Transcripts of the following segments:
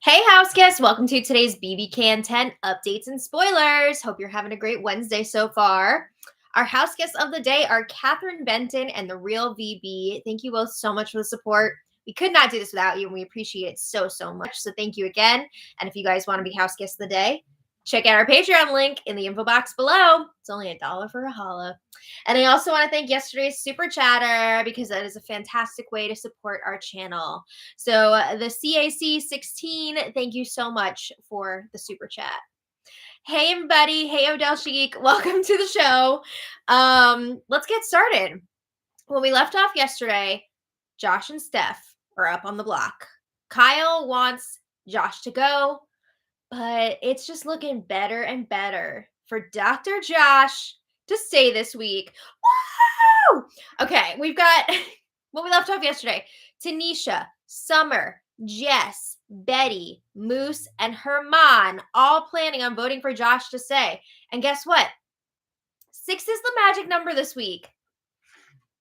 Hey, house guests, welcome to today's BBCan 10 updates and spoilers. Hope you're having a great Wednesday so far. Our house guests of the day are Catherine Benton and the Real VB. Thank you both so much for the support. We could not do this without you, and we appreciate it so much. So thank you again. And if you guys want to be house guests of the day, check out our Patreon link in the info box below. It's only $1 for a holla. And I also want to thank yesterday's super chatter because that is a fantastic way to support our channel. So the CAC16, thank you so much for the super chat. Hey everybody, hey Odell Chic, welcome to the show. Let's get started. When we left off yesterday, Josh and Steph are up on the block. Kyle wants Josh to go, but it's just looking better and better for Dr. Josh to stay this week. Woo! Okay, we've got what we left off yesterday. Tanisha, Summer, Jess, Betty, Moose, and Herman all planning on voting for Josh to stay. And guess what? 6 is the magic number this week.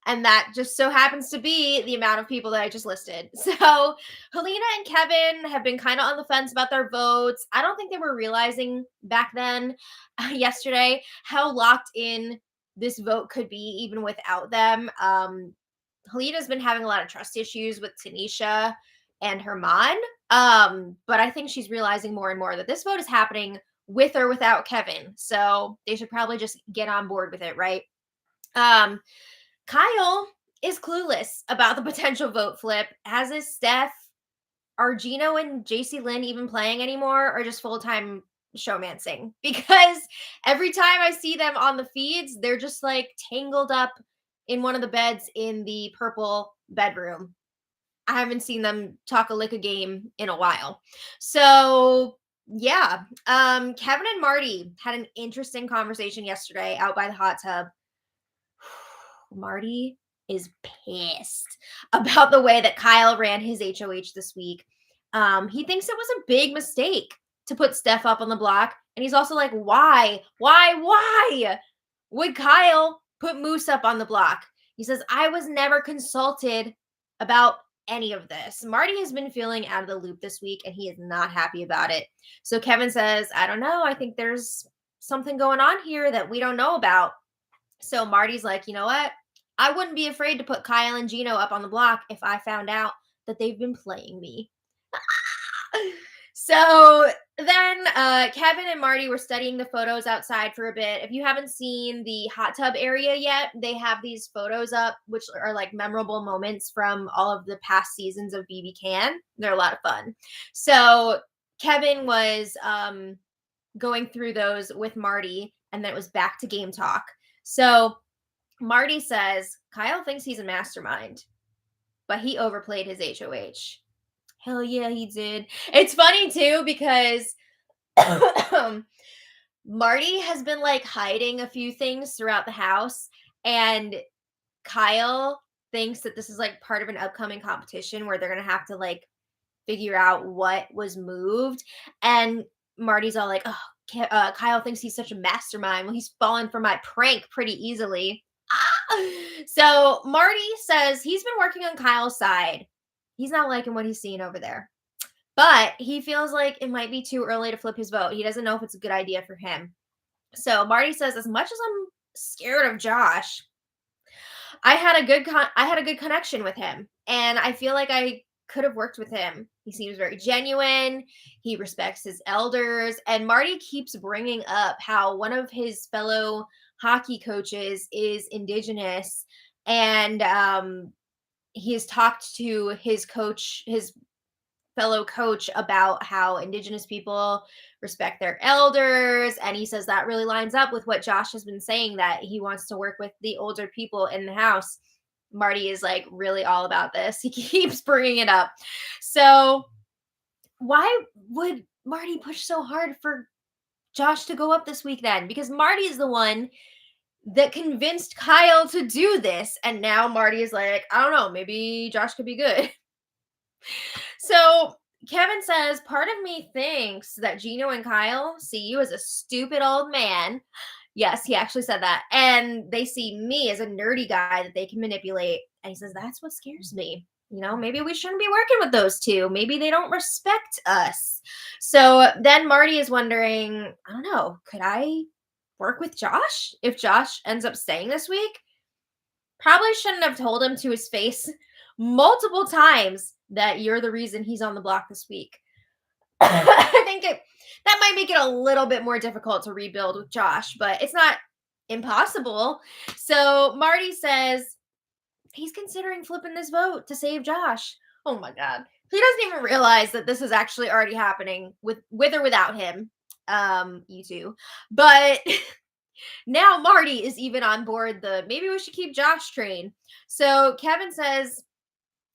And that just so happens to be the amount of people that I just listed. So Helena and Kevin have been kind of on the fence about their votes. I don't think they were realizing back then, yesterday, how locked in this vote could be even without them. Helena's been having a lot of trust issues with Tanisha and Herman. But I think she's realizing more and more that this vote is happening with or without Kevin. So they should probably just get on board with it, right? Kyle is clueless about the potential vote flip, as is Steph. Are Gino and JC Lynn even playing anymore, or just full-time showmancing? Because every time I see them on the feeds, they're just like tangled up in one of the beds in the purple bedroom. I haven't seen them talk a lick of game in a while. So yeah, Kevin and Marty had an interesting conversation yesterday out by the hot tub. Marty is pissed about the way that Kyle ran his HOH this week. He thinks it was a big mistake to put Steph up on the block. And he's also like, why would Kyle put Moose up on the block? He says, I was never consulted about any of this. Marty has been feeling out of the loop this week, and he is not happy about it. So Kevin says, I don't know. I think there's something going on here that we don't know about. So Marty's like, you know what? I wouldn't be afraid to put Kyle and Gino up on the block if I found out that they've been playing me. So then Kevin and Marty were studying the photos outside for a bit. If you haven't seen the hot tub area yet, they have these photos up, which are like memorable moments from all of the past seasons of BBCan. They're a lot of fun. So Kevin was going through those with Marty, and then it was back to game talk. So Marty says, Kyle thinks he's a mastermind, but he overplayed his HOH. Hell yeah, he did. It's funny too because Marty has been like hiding a few things throughout the house, and Kyle thinks that this is like part of an upcoming competition where they're going to have to like figure out what was moved. And Marty's all like, oh, Kyle thinks he's such a mastermind. Well, he's fallen for my prank pretty easily. So Marty says he's been working on Kyle's side. He's not liking what he's seeing over there, but he feels like it might be too early to flip his vote. He doesn't know if it's a good idea for him. So Marty says, as much as I'm scared of Josh, I had a good connection with him, and I feel like I could have worked with him. He seems very genuine. He respects his elders, and Marty keeps bringing up how one of his fellow hockey coaches is Indigenous, and he has talked to his fellow coach about how Indigenous people respect their elders, and he says that really lines up with what Josh has been saying, that he wants to work with the older people in the house. Marty is like really all about this. He keeps bringing it up. So why would Marty push so hard for Josh to go up this week then? Because Marty is the one that convinced Kyle to do this. And now Marty is like, I don't know, maybe Josh could be good. So Kevin says, part of me thinks that Gino and Kyle see you as a stupid old man. Yes, he actually said that. And they see me as a nerdy guy that they can manipulate. And he says, that's what scares me. maybe we shouldn't be working with those two. Maybe they don't respect us. So then Marty is wondering, I don't know, could I work with Josh if Josh ends up staying this week? Probably shouldn't have told him to his face multiple times that you're the reason he's on the block this week. I think that might make it a little bit more difficult to rebuild with Josh, but it's not impossible. So Marty says he's considering flipping this vote to save Josh. Oh my God. He doesn't even realize that this is actually already happening with or without him. You two. But now Marty is even on board the maybe we should keep Josh train. So Kevin says,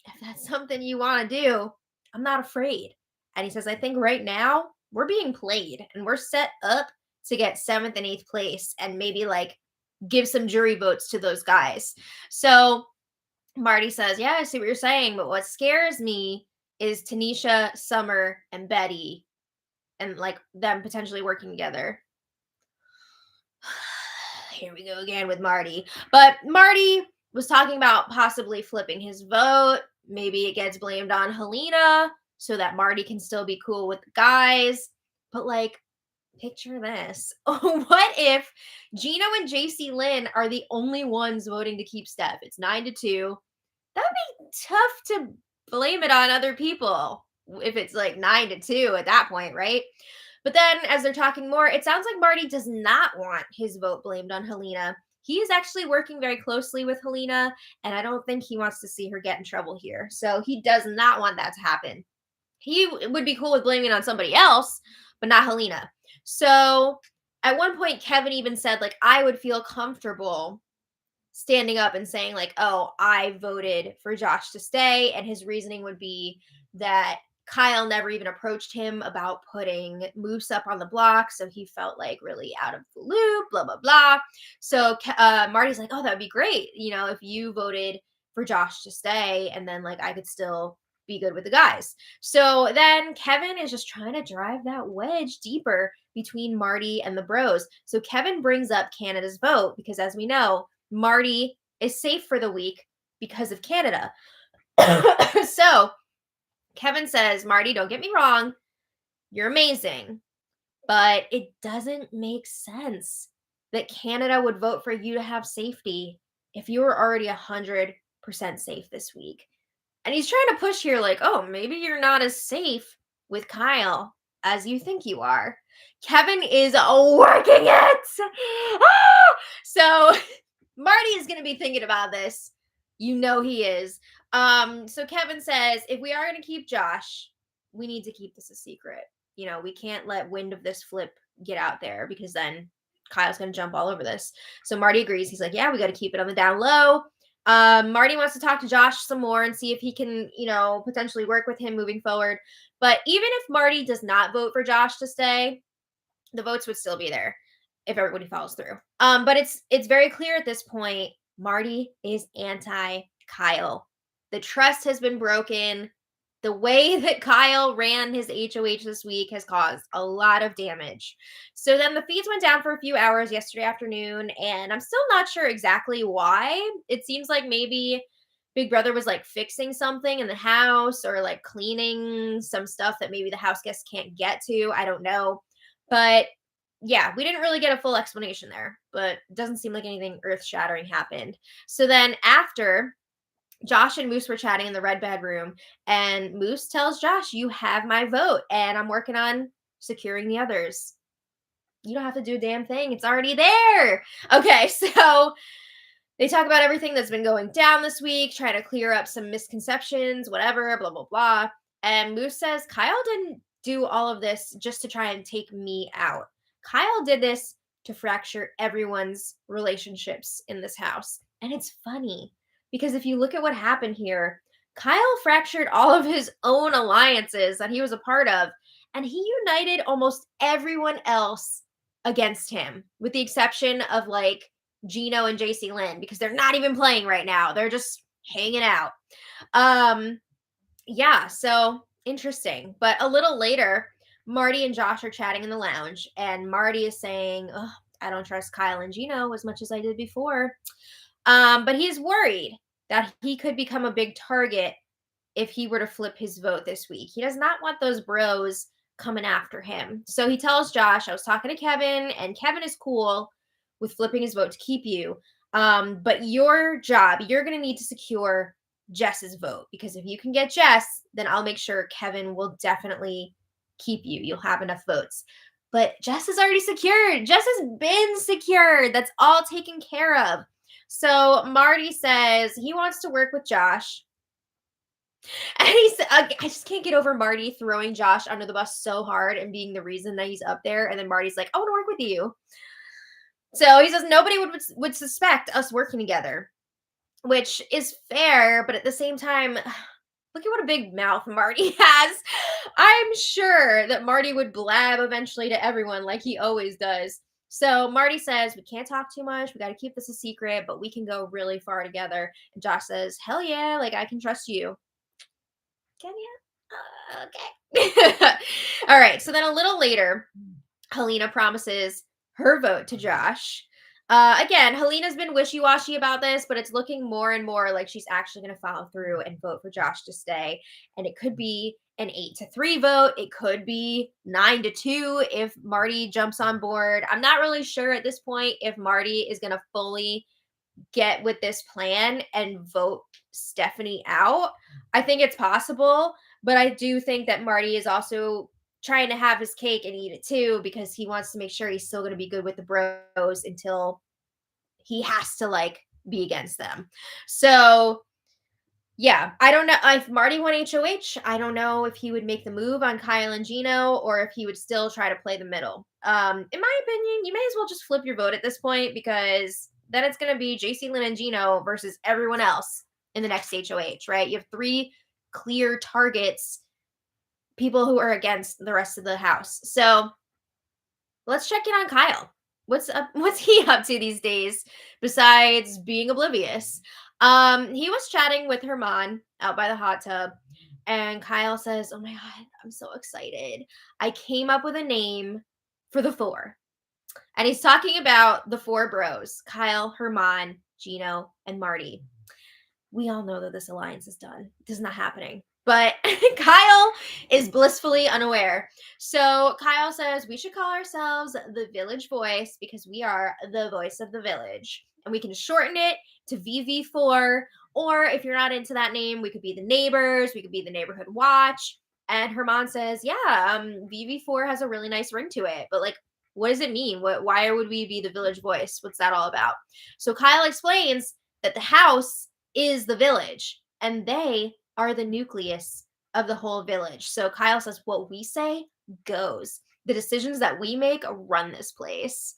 if that's something you want to do, I'm not afraid. And he says, I think right now we're being played and we're set up to get 7th and 8th place and maybe like give some jury votes to those guys. So Marty says, yeah, I see what you're saying, but what scares me is Tanisha, Summer, and Betty and like them potentially working together. Here we go again with Marty. But Marty was talking about possibly flipping his vote. Maybe it gets blamed on Helena so that Marty can still be cool with the guys. But like, picture this. What if Gino and JC Lynn are the only ones voting to keep Steph? It's 9-2. That'd be tough to blame it on other people if it's like 9-2 at that point, right? But then as they're talking more, it sounds like Marty does not want his vote blamed on Helena. He is actually working very closely with Helena, and I don't think he wants to see her get in trouble here. So he does not want that to happen. He would be cool with blaming it on somebody else, but not Helena. So at one point, Kevin even said, like, I would feel comfortable standing up and saying, like, oh, I voted for Josh to stay. And his reasoning would be that Kyle never even approached him about putting Moose up on the block. So he felt like really out of the loop, blah, blah, blah. So Marty's like, oh, that would be great. If you voted for Josh to stay and then like I could still be good with the guys. So then Kevin is just trying to drive that wedge deeper between Marty and the bros. So Kevin brings up Canada's vote because as we know, Marty is safe for the week because of Canada. So Kevin says, Marty, don't get me wrong. You're amazing. But it doesn't make sense that Canada would vote for you to have safety if you were already 100% safe this week. And he's trying to push here like, oh, maybe you're not as safe with Kyle as you think you are. Kevin is working it. So Marty is going to be thinking about this. He is. So Kevin says, if we are going to keep Josh, we need to keep this a secret. We can't let wind of this flip get out there because then Kyle's going to jump all over this. So Marty agrees. He's like, yeah, we got to keep it on the down low. Marty wants to talk to Josh some more and see if he can, potentially work with him moving forward. But even if Marty does not vote for Josh to stay, the votes would still be there if everybody follows through. But it's very clear at this point, Marty is anti-Kyle. The trust has been broken. The way that Kyle ran his HOH this week has caused a lot of damage. So then the feeds went down for a few hours yesterday afternoon, and I'm still not sure exactly why. It seems like maybe Big Brother was like fixing something in the house or like cleaning some stuff that maybe the house guests can't get to. I don't know. But yeah, we didn't really get a full explanation there, but it doesn't seem like anything earth-shattering happened. So then after, Josh and Moose were chatting in the red bedroom, and Moose tells Josh, you have my vote, and I'm working on securing the others. You don't have to do a damn thing. It's already there. Okay, so they talk about everything that's been going down this week, trying to clear up some misconceptions, whatever, blah, blah, blah. And Moose says, Kyle didn't do all of this just to try and take me out. Kyle did this to fracture everyone's relationships in this house. And it's funny because if you look at what happened here, Kyle fractured all of his own alliances that he was a part of, and he united almost everyone else against him, with the exception of like Gino and JC Lynn, because they're not even playing right now. They're just hanging out. Yeah, so interesting. But a little later, Marty and Josh are chatting in the lounge, and Marty is saying, oh, I don't trust Kyle and Gino as much as I did before. But he's worried that he could become a big target if he were to flip his vote this week. He does not want those bros coming after him. So he tells Josh, I was talking to Kevin, and Kevin is cool with flipping his vote to keep you. But your job, you're going to need to secure Jess's vote, because if you can get Jess, then I'll make sure Kevin will definitely keep you. You'll have enough votes. But Jess is already secured. Jess has been secured. That's all taken care of. So Marty says he wants to work with Josh. And I just can't get over Marty throwing Josh under the bus so hard and being the reason that he's up there. And then Marty's like, I want to work with you. So he says nobody would suspect us working together, which is fair. But at the same time, look at what a big mouth Marty has. I'm sure that Marty would blab eventually to everyone like he always does. So Marty says, we can't talk too much. We got to keep this a secret, but we can go really far together. And Josh says, hell yeah, like I can trust you. Can you? Okay. All right. So then a little later, Helena promises her vote to Josh. Again, Helena's been wishy-washy about this, but it's looking more and more like she's actually going to follow through and vote for Josh to stay. And it could be an 8-3 vote. It could be 9-2 if Marty jumps on board. I'm not really sure at this point if Marty is going to fully get with this plan and vote Stephanie out. I think it's possible, but I do think that Marty is also trying to have his cake and eat it too, because he wants to make sure he's still going to be good with the bros until he has to like be against them. So yeah, I don't know if Marty won HOH. I don't know if he would make the move on Kyle and Gino, or if he would still try to play the middle. In my opinion, you may as well just flip your vote at this point, because then it's going to be JC, Lynn, and Gino versus everyone else in the next HOH, right? You have 3 clear targets, people who are against the rest of the house. So let's check in on Kyle. What's he up to these days besides being oblivious? He was chatting with Herman out by the hot tub, and Kyle says, oh my God, I'm so excited. I came up with a name for the 4. And he's talking about the 4 bros, Kyle, Herman, Gino, and Marty. We all know that this alliance is done. This is not happening. But Kyle is blissfully unaware. So Kyle says we should call ourselves the Village Voice, because we are the voice of the village. And we can shorten it to VV4. Or if you're not into that name, we could be the Neighbors. We could be the Neighborhood Watch. And Herman says, yeah, VV4 has a really nice ring to it. But like, what does it mean? Why would we be the Village Voice? What's that all about? So Kyle explains that the house is the village, and they are the nucleus of the whole village. So Kyle says, what we say goes. The decisions that we make run this place.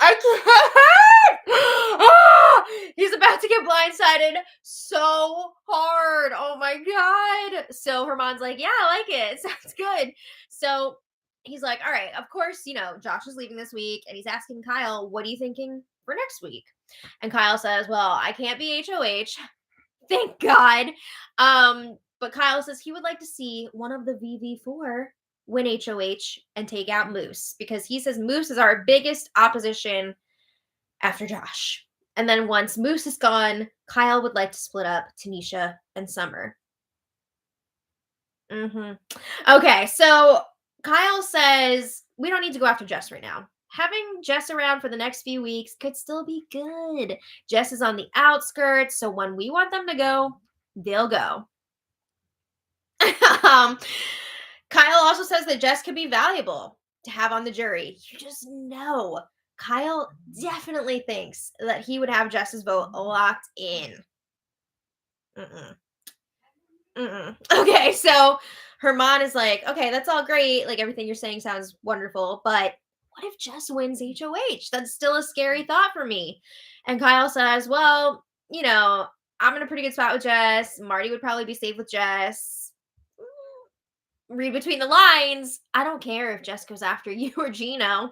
I can't! Ah! He's about to get blindsided so hard. Oh my God. So Herman's like, yeah, I like it. Sounds good. So he's like, all right, of course, Josh is leaving this week, and he's asking Kyle, what are you thinking for next week? And Kyle says, well, I can't be HOH. Thank God. But Kyle says he would like to see one of the VV4 win HOH and take out Moose, because he says Moose is our biggest opposition after Josh. And then once Moose is gone, Kyle would like to split up Tanisha and Summer. Okay, so Kyle says we don't need to go after Jess right now. Having Jess around for the next few weeks could still be good. Jess is on the outskirts, so when we want them to go, they'll go. Kyle also says that Jess could be valuable to have on the jury. You just know. Kyle definitely thinks that he would have Jess's vote locked in. Okay, so Herman is like, okay, that's all great. Like, everything you're saying sounds wonderful, but what if Jess wins HOH? That's still a scary thought for me. And Kyle says, well, I'm in a pretty good spot with Jess. Marty would probably be safe with Jess. Read between the lines. I don't care if Jess goes after you or Gino.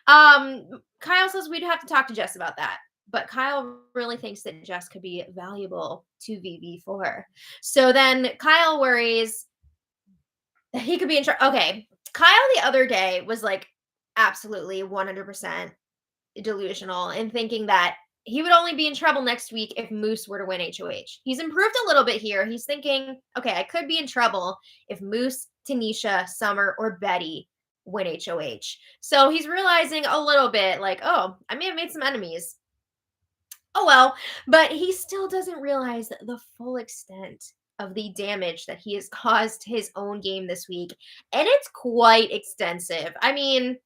Kyle says we'd have to talk to Jess about that. But Kyle really thinks that Jess could be valuable to VV4. So then Kyle worries that he could be in charge. Okay, Kyle the other day was like absolutely 100% delusional in thinking that he would only be in trouble next week if Moose were to win HOH. He's improved a little bit here. He's thinking, okay, I could be in trouble if Moose, Tanisha, Summer, or Betty win HOH. So he's realizing a little bit like, oh, I may have made some enemies. Oh well, but he still doesn't realize the full extent of the damage that he has caused his own game this week. And it's quite extensive. I mean,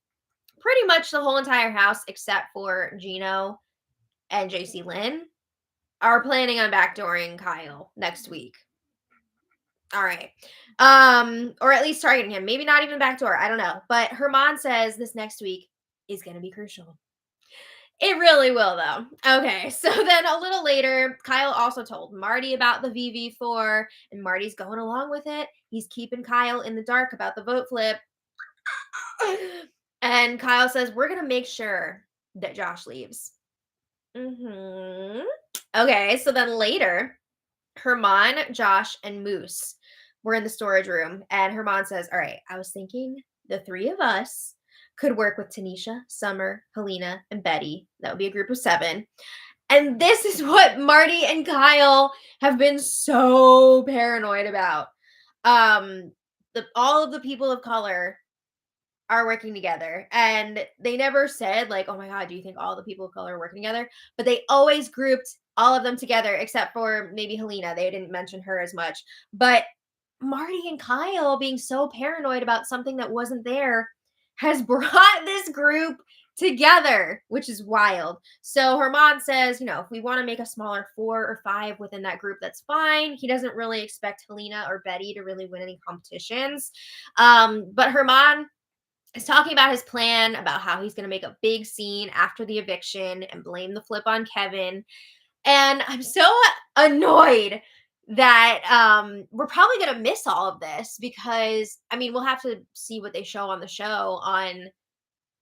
pretty much the whole entire house, except for Gino and JC Lynn, are planning on backdooring Kyle next week. All right. Or at least targeting him. Maybe not even backdoor. I don't know. But Herman says this next week is going to be crucial. It really will, though. Okay, so then a little later, Kyle also told Marty about the VV4, and Marty's going along with it. He's keeping Kyle in the dark about the vote flip. And Kyle says, we're going to make sure that Josh leaves. Okay, so then later, Herman, Josh, and Moose were in the storage room, and Herman says, all right, I was thinking the three of us could work with Tanisha, Summer, Helena, and Betty. That would be a group of 7. And this is what Marty and Kyle have been so paranoid about. All of the people of color are working together, and they never said like, oh my god, do you think all the people of color are working together? But they always grouped all of them together except for maybe Helena. They didn't mention her as much. But Marty and Kyle being so paranoid about something that wasn't there has brought this group together, which is wild. So Herman says, if we want to make a smaller 4 or 5 within that group, that's fine. He doesn't really expect Helena or Betty to really win any competitions. But Herman is talking about his plan, about how he's going to make a big scene after the eviction and blame the flip on Kevin. And I'm so annoyed that we're probably going to miss all of this because, we'll have to see what they show on the show on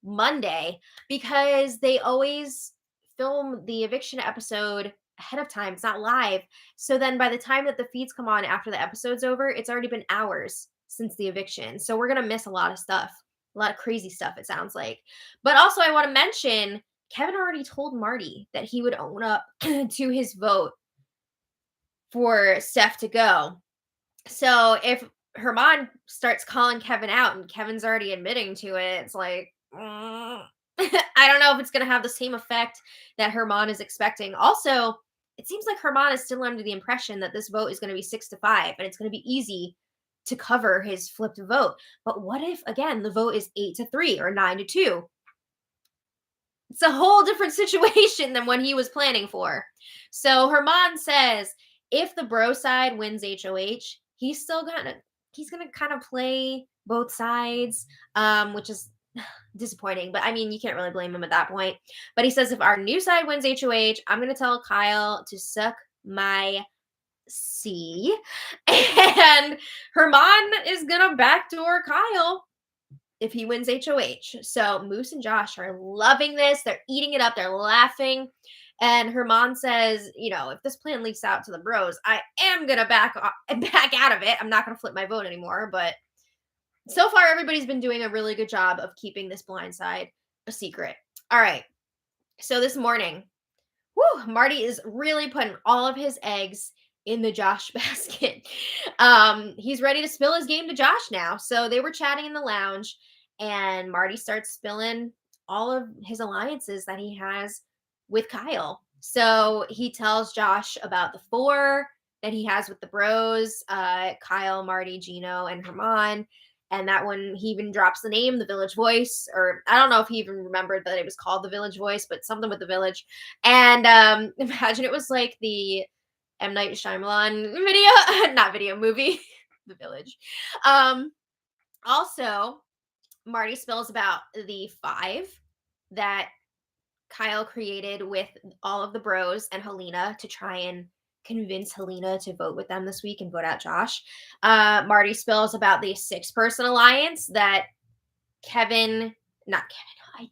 Monday because they always film the eviction episode ahead of time. It's not live. So then by the time that the feeds come on after the episode's over, it's already been hours since the eviction. So we're going to miss a lot of stuff. A lot of crazy stuff, it sounds like. But also, I want to mention Kevin already told Marty that he would own up to his vote for Steph to go. So if Herman starts calling Kevin out and Kevin's already admitting to it, it's like, I don't know if it's going to have the same effect that Herman is expecting. Also, it seems like Herman is still under the impression that this vote is going to be 6-5 and it's going to be easy to cover his flipped vote. But what if, again, the vote is 8-3 or 9-2? It's a whole different situation than what he was planning for. So Herman says if the bro side wins HOH, he's gonna kind of play both sides, which is disappointing. But you can't really blame him at that point. But he says if our new side wins HOH, I'm gonna tell Kyle to suck my C, and Herman is gonna backdoor Kyle if he wins HOH. So Moose and Josh are loving this. They're eating it up. They're laughing. And Herman says, if this plan leaks out to the bros, I am gonna back out of it. I'm not gonna flip my vote anymore. But so far, everybody's been doing a really good job of keeping this blindside a secret. All right. So this morning, Marty is really putting all of his eggs in the Josh basket. He's ready to spill his game to Josh now. So they were chatting in the lounge, and Marty starts spilling all of his alliances that he has with Kyle. So he tells Josh about the 4 that he has with the bros, Kyle, Marty, Gino, and Herman. And that one, he even drops the name, The Village Voice, or I don't know if he even remembered that it was called The Village Voice, but something with the village. And imagine it was like the M. Night Shyamalan movie, The Village. Also, Marty spills about the 5 that Kyle created with all of the bros and Helena to try and convince Helena to vote with them this week and vote out Josh. Marty spills about the 6-person alliance that I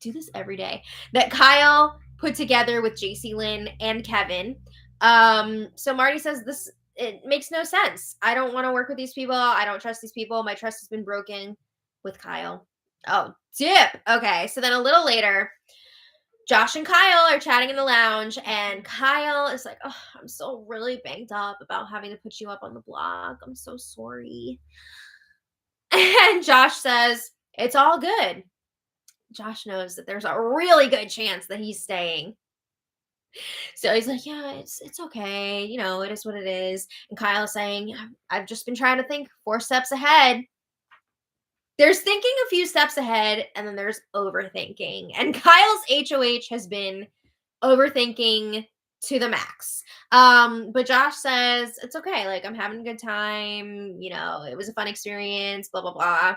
do this every day, that Kyle put together with JC Lynn and Kevin. So Marty says it makes no sense. I don't want to work with these people. I don't trust these people. My trust has been broken with Kyle. Oh, dip. Okay. So then a little later, Josh and Kyle are chatting in the lounge, and Kyle is like, oh, I'm so really banged up about having to put you up on the block. I'm so sorry. And Josh says, it's all good. Josh knows that there's a really good chance that he's staying. So he's like, yeah, it's okay. You know, it is what it is. And Kyle is saying, I've just been trying to think 4 steps ahead. There's thinking a few steps ahead, and then there's overthinking. And Kyle's HOH has been overthinking to the max. But Josh says, it's okay. Like, I'm having a good time. You know, it was a fun experience, blah, blah, blah.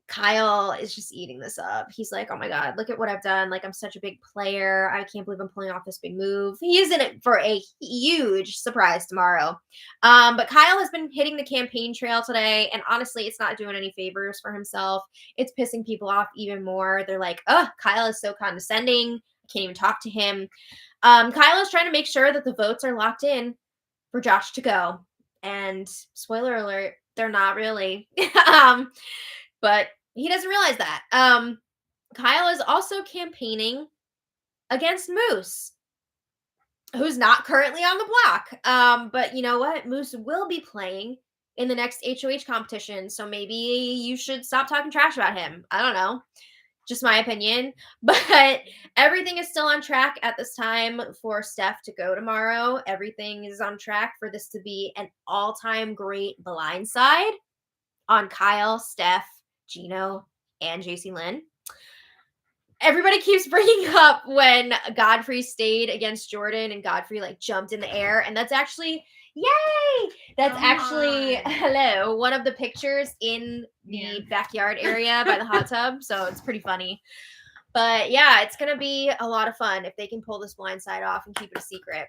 Kyle is just eating this up. He's like, oh my God, look at what I've done. Like, I'm such a big player. I can't believe I'm pulling off this big move. He is in it for a huge surprise tomorrow. But Kyle has been hitting the campaign trail today. And honestly, it's not doing any favors for himself. It's pissing people off even more. They're like, oh, Kyle is so condescending. I can't even talk to him. Kyle is trying to make sure that the votes are locked in for Josh to go. And spoiler alert, they're not really. But he doesn't realize that. Kyle is also campaigning against Moose, who's not currently on the block. But you know what? Moose will be playing in the next HOH competition, so maybe you should stop talking trash about him. I don't know. Just my opinion. But everything is still on track at this time for Steph to go tomorrow. Everything is on track for this to be an all-time great blindside on Kyle, Steph, Gino, and JC Lynn. Everybody keeps bringing up when Godfrey stayed against Jordan and Godfrey like jumped in the air, and that's actually hello, one of the pictures in the backyard area by the hot tub, so it's pretty funny. But yeah, it's gonna be a lot of fun if they can pull this blindside off and keep it a secret.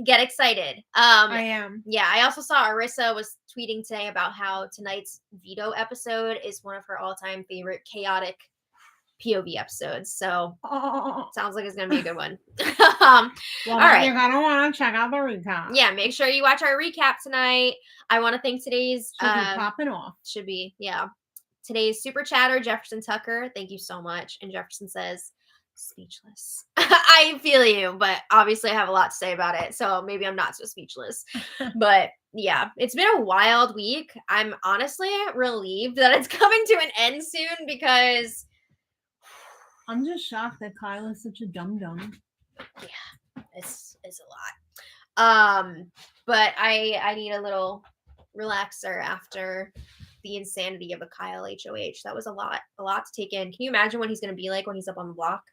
Get excited. I am. Yeah, I also saw Arissa was tweeting today about how tonight's veto episode is one of her all-time favorite chaotic POV episodes. So sounds like it's gonna be a good one. Well, all right, you're gonna want to check out the recap. Yeah, make sure you watch our recap tonight. I want to thank today's Should be popping off. Should be, yeah. Today's super chatter, Jefferson Tucker. Thank you so much. And Jefferson says, speechless. I feel you, but obviously I have a lot to say about it, so maybe I'm not so speechless. But yeah, it's been a wild week. I'm honestly relieved that it's coming to an end soon because I'm just shocked that Kyle is such a dum-dum. Yeah, it's a lot. But I need a little relaxer after the insanity of a Kyle HOH. That was a lot to take in. Can you imagine what he's going to be like when he's up on the block?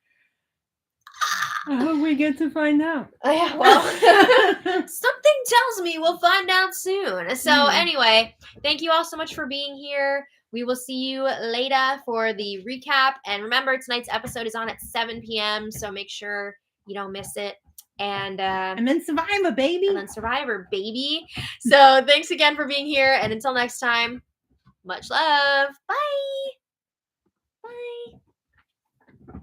I hope we get to find out. Yeah, well, something tells me we'll find out soon. So anyway, thank you all so much for being here. We will see you later for the recap. And remember, tonight's episode is on at 7 p.m., so make sure you don't miss it. And then Survivor, baby. And then Survivor, baby. So thanks again for being here. And until next time, much love. Bye. Bye.